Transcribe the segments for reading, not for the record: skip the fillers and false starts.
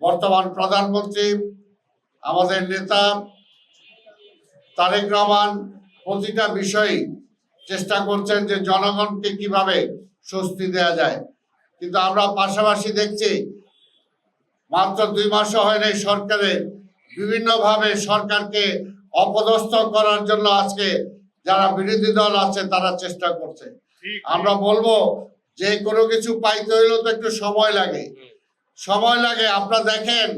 বর্তমান প্রধানমন্ত্রী আমাদের নেতা তারেক রহমান প্রতিটা বিষয়ে চেষ্টা করছেন যে জনগণকে কিভাবে স্বস্তি দেওয়া যায়। কিন্তু আমরা পাশাপাশি দেখছি মাত্র 2 মাসও হয় নাই সরকারের বিভিন্নভাবে সরকারকে অপদস্থ করার জন্য আজকে যারা বিরোধী দল আছে তারা চেষ্টা করছে। আমরা বলবো যে কোনো কিছু পাইতে হইলেও তো একটু সময় লাগে। আপনারা দেখেন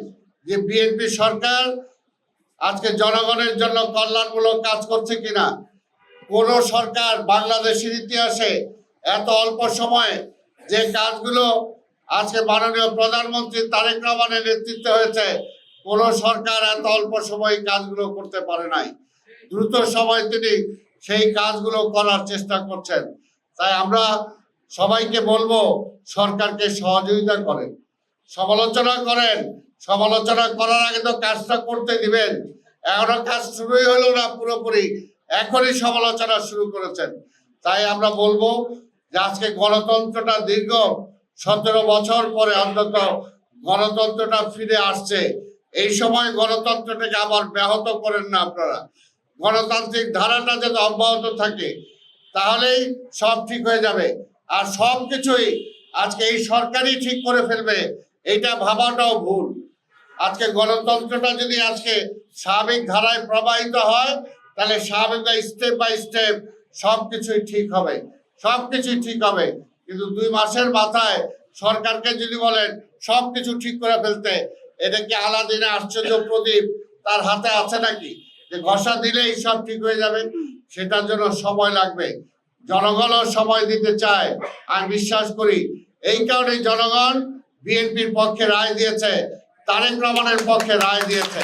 যে বিএনপি সরকার আজকে জনগণের জন্য কল্যাণমূলক কাজ করছে কিনা। কোন সরকার বাংলাদেশের ইতিহাসে এত অল্প সময়ে যে কাজগুলো আজকে মাননীয় প্রধানমন্ত্রী তারেক রহমানের নেতৃত্বে হয়েছে, কোন সরকার এত অল্প সময়ে কাজগুলো করতে পারে নাই। দ্রুত সময় তিনি সেই কাজগুলো করার চেষ্টা করছেন। তাই আমরা সবাইকে বলবো সরকারকে সহযোগিতা করেন, সমালোচনা করেন। সমালোচনা করার আগে তো কাজটা করতে দিবেন। এখনো কাজ শুরুই হলো না পুরোপুরি, এখনই সমালোচনা শুরু করেছেন। তাই আমরা বলবো যে আজকে গণতন্ত্রটা দীর্ঘ 17 বছর পরে অন্তত গণতন্ত্রটা ফিরে আসছে। এই সময় গণতন্ত্রটাকে আবার ব্যাহত করেন না আপনারা। গণতান্ত্রিক ধারাটা যদি অব্যাহত থাকে তাহলেই সব ঠিক হয়ে যাবে। আর সব কিছুই আজকে এই সরকারই ঠিক করে ফেলবে এইটা ভাবাটাও ভুল। আজকে গণতন্ত্রটা যদি আজকে স্বাভাবিক ধারায় প্রবাহিত হয় তাহলে স্বাভাবিক স্টেপ বাই স্টেপ সবকিছুই ঠিক হবে, সবকিছুই ঠিক হবে। কিন্তু 2 মাসের মাথায় সরকারকে যদি বলেন সবকিছু ঠিক করে ফেলতে, এটা কি আলাদিনে আশ্চর্য প্রদীপ তার হাতে আছে নাকি যে ঘষা দিলেই সব ঠিক হয়ে যাবে? সেটার জন্য সময় লাগবে। জনগণও সময় দিতে চায়, আমি বিশ্বাস করি। এই কারণে জনগণ বিএনপির পক্ষে রায় দিয়েছে, তারেক রহমানের পক্ষে রায় দিয়েছে।